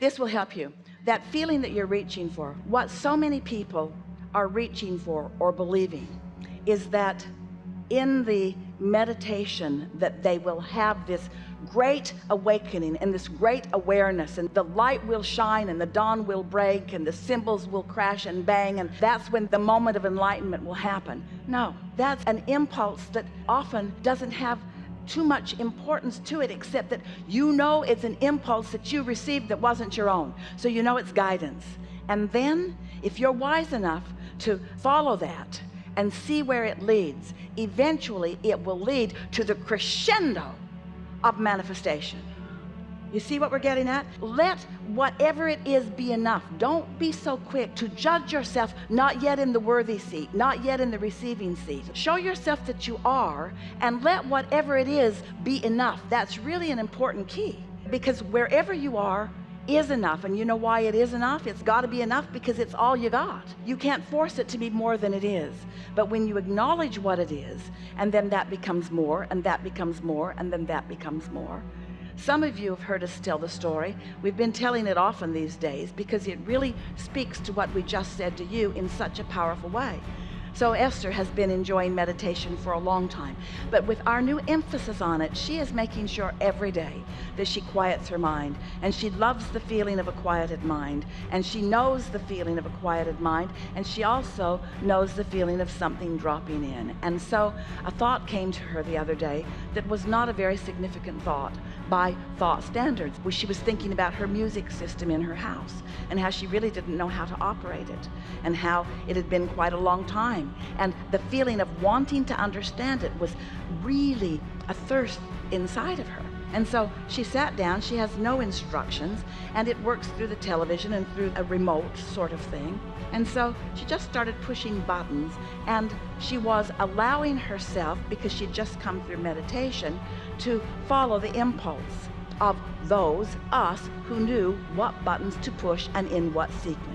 This will help you. That feeling that you're reaching for, what so many people are reaching for or believing, is that in the meditation that they will have this great awakening and this great awareness, and the light will shine and the dawn will break and the cymbals will crash and bang, and that's when the moment of enlightenment will happen. No, that's an impulse that often doesn't have too much importance to it, except that you know it's an impulse that you received that wasn't your own, so you know it's guidance. And then if you're wise enough to follow that and see where it leads, eventually it will lead to the crescendo of manifestation. You see what we're getting at? Let whatever it is be enough. Don't be so quick to judge yourself not yet in the worthy seat, not yet in the receiving seat. Show yourself that you are, and let whatever it is be enough. That's really an important key, because wherever you are is enough. And you know why it is enough? It's got to be enough because it's all you got. You can't force it to be more than it is. But when you acknowledge what it is, and then that becomes more, and that becomes more, and then that becomes more. Some of you have heard us tell the story. We've been telling it often these days because it really speaks to what we just said to you in such a powerful way. So Esther has been enjoying meditation for a long time, but with our new emphasis on it, she is making sure every day that she quiets her mind, and she loves the feeling of a quieted mind, and she knows the feeling of a quieted mind, and she also knows the feeling of something dropping in. And so a thought came to her the other day that was not a very significant thought by thought standards, where she was thinking about her music system in her house and how she really didn't know how to operate it, and how it had been quite a long time. And the feeling of wanting to understand it was really a thirst inside of her. And so she sat down. She has no instructions, and it works through the television and through a remote sort of thing. And so she just started pushing buttons, and she was allowing herself, because she'd just come through meditation, to follow the impulse of those, us, who knew what buttons to push and in what sequence.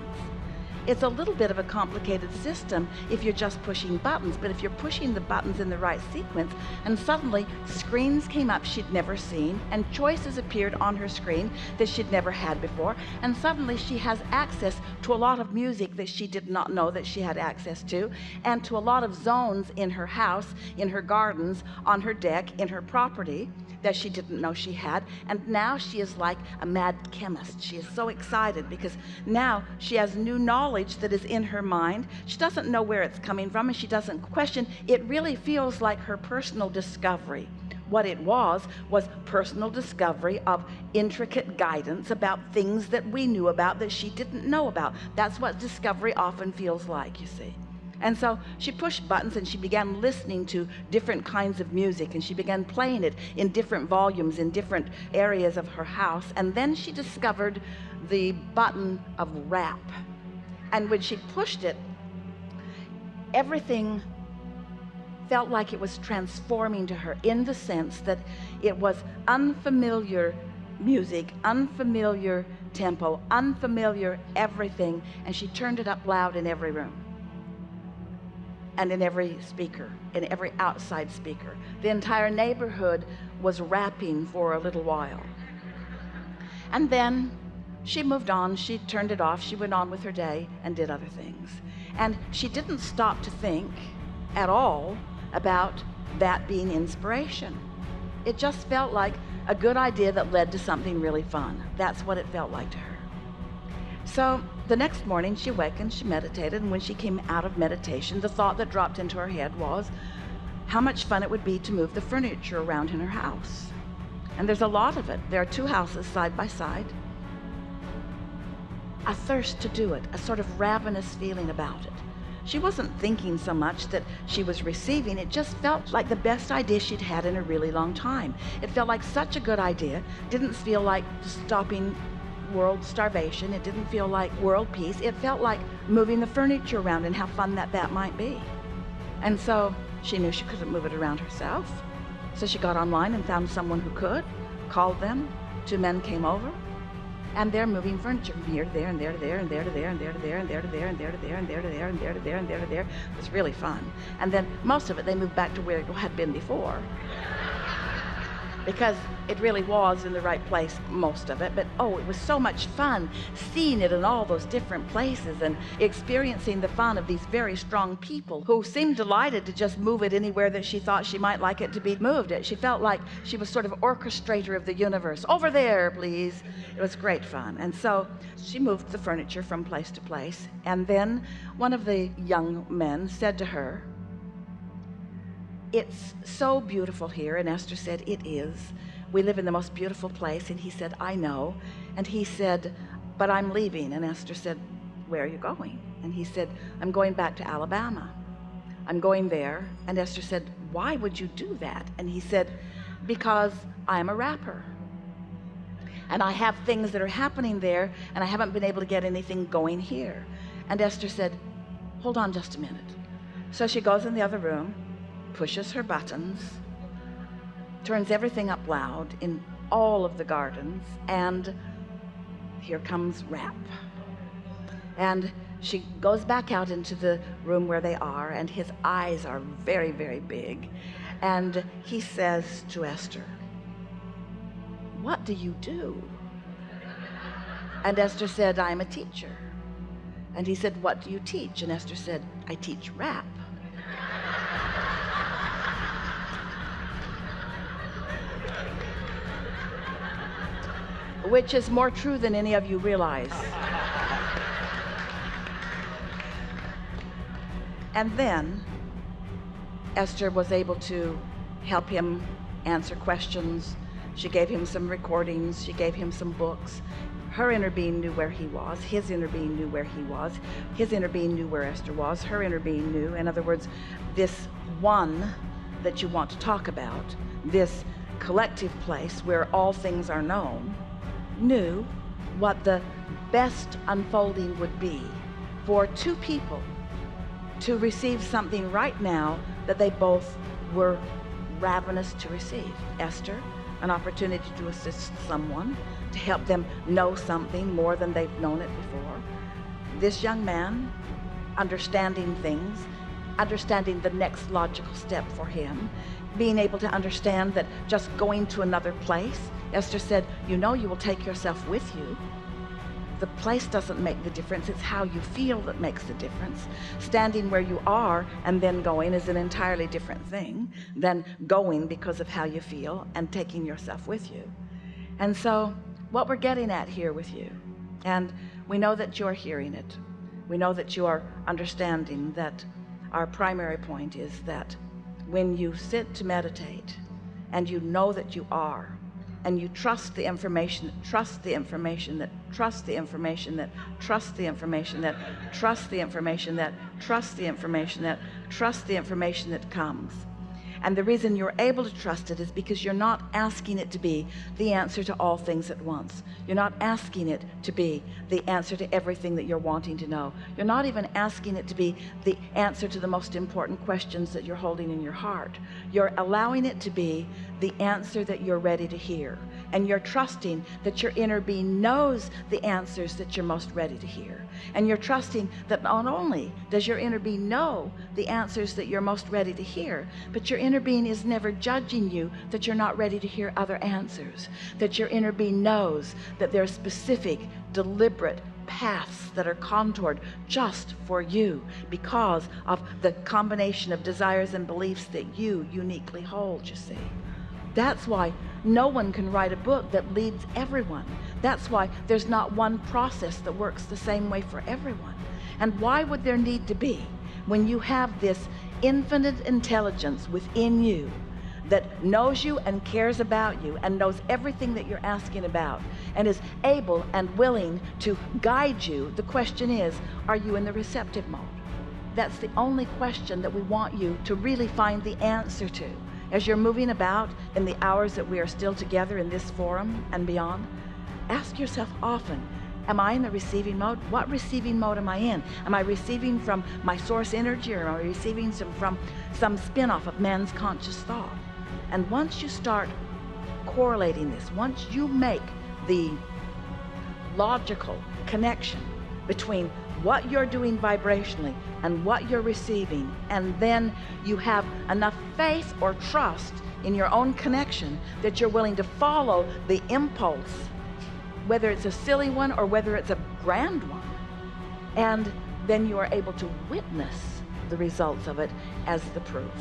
It's a little bit of a complicated system if you're just pushing buttons, but if you're pushing the buttons in the right sequence, and suddenly screens came up she'd never seen, and choices appeared on her screen that she'd never had before, and suddenly she has access to a lot of music that she did not know that she had access to, and to a lot of zones in her house, in her gardens, on her deck, in her property, that she didn't know she had. And now she is like a mad chemist. She is so excited because now she has new knowledge that is in her mind. She doesn't know where it's coming from, and she doesn't question. It really feels like her personal discovery. What it was personal discovery of intricate guidance about things that we knew about that she didn't know about. That's what discovery often feels like, you see. And so she pushed buttons, and she began listening to different kinds of music, and she began playing it in different volumes in different areas of her house. And then she discovered the button of rap, and when she pushed it, everything felt like it was transforming to her, in the sense that it was unfamiliar music, unfamiliar tempo, unfamiliar everything, and she turned it up loud in every room, and in every speaker, in every outside speaker. The entire neighborhood was rapping for a little while. And then she moved on. She turned it off. She went on with her day and did other things. And she didn't stop to think at all about that being inspiration. It just felt like a good idea that led to something really fun. That's what it felt like to her. So the next morning she awakened, she meditated, and when she came out of meditation, the thought that dropped into her head was how much fun it would be to move the furniture around in her house. And there's a lot of it. There are two houses side by side. A thirst to do it, a sort of ravenous feeling about it. She wasn't thinking so much that she was receiving. It just felt like the best idea she'd had in a really long time. It felt like such a good idea. Didn't feel like stopping world starvation. It didn't feel like world peace. It felt like moving the furniture around, and how fun that might be. And so she knew she couldn't move it around herself. So she got online and found someone who could, called them. 2 men came over, and they're moving furniture from here to there, and there to there, and there to there, and there to there, and there to there, and there to there, and there to there, and there to there, and there to there. It was really fun. And then most of it they moved back to where it had been before. because it really was in the right place, most of it. But oh, it was so much fun seeing it in all those different places and experiencing the fun of these very strong people who seemed delighted to just move it anywhere that she thought she might like it to be moved. She felt like she was sort of orchestrator of the universe. Over there, please. It was great fun. And so she moved the furniture from place to place. And then one of the young men said to her, "It's so beautiful here." And Esther said, "It is. We live in the most beautiful place." And he said, "I know." And he said, "But I'm leaving." And Esther said, "Where are you going?" And he said, "I'm going back to Alabama. I'm going there." And Esther said, "Why would you do that?" And he said, "Because I'm a rapper. And I have things that are happening there, and I haven't been able to get anything going here." And Esther said, "Hold on just a minute." So she goes in the other room, pushes her buttons, turns everything up loud in all of the gardens, and here comes rap. And she goes back out into the room where they are, and his eyes are very, very big. And he says to Esther, "What do you do?" And Esther said, "I'm a teacher." And he said, "What do you teach?" And Esther said, "I teach rap." Which is more true than any of you realize. And then Esther was able to help him answer questions. She gave him some recordings. She gave him some books. Her inner being knew where he was. His inner being knew where he was. His inner being knew where Esther was. Her inner being knew. In other words, this one that you want to talk about, this collective place where all things are known, knew what the best unfolding would be for two people to receive something right now that they both were ravenous to receive. Esther, an opportunity to assist someone, to help them know something more than they've known it before. This young man, understanding things, understanding the next logical step for him, being able to understand that just going to another place, Esther said, "You know, you will take yourself with you. The place doesn't make the difference. It's how you feel that makes the difference. Standing where you are and then going is an entirely different thing than going because of how you feel and taking yourself with you." And so what we're getting at here with you, and we know that you're hearing it, we know that you are understanding that our primary point is that when you sit to meditate and you know that you are, and you trust the information, trust the information that, trust the information that, trust the information that, trust the information that, trust the information that, trust the information that comes. And the reason you're able to trust it is because you're not asking it to be the answer to all things at once. You're not asking it to be the answer to everything that you're wanting to know. You're not even asking it to be the answer to the most important questions that you're holding in your heart. You're allowing it to be the answer that you're ready to hear. And you're trusting that your inner being knows the answers that you're most ready to hear. And you're trusting that not only does your inner being know the answers that you're most ready to hear, but your inner being is never judging you that you're not ready to hear other answers. That your inner being knows that there are specific, deliberate paths that are contoured just for you because of the combination of desires and beliefs that you uniquely hold, you see. That's why no one can write a book that leads everyone. That's why there's not one process that works the same way for everyone. And why would there need to be when you have this infinite intelligence within you that knows you and cares about you and knows everything that you're asking about and is able and willing to guide you? The question is, are you in the receptive mode? That's the only question that we want you to really find the answer to. As you're moving about in the hours that we are still together in this forum and beyond, ask yourself often, am I in the receiving mode? What receiving mode am I in? Am I receiving from my source energy, or am I receiving from some spin-off of man's conscious thought? And once you start correlating this, once you make the logical connection between what you're doing vibrationally and what you're receiving, and then you have enough faith or trust in your own connection that you're willing to follow the impulse, whether it's a silly one or whether it's a grand one, and then you are able to witness the results of it as the proof.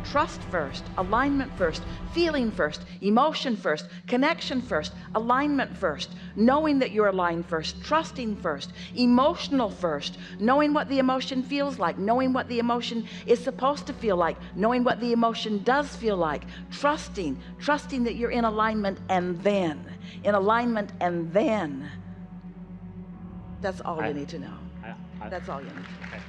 Trust first, alignment first, feeling first, emotion first, connection first, alignment first, knowing that you're aligned first, trusting first, emotional first, knowing what the emotion feels like, knowing what the emotion is supposed to feel like, knowing what the emotion does feel like, trusting that you're in alignment, and then in alignment, and then that's all you need to know. That's all you need to know. Okay.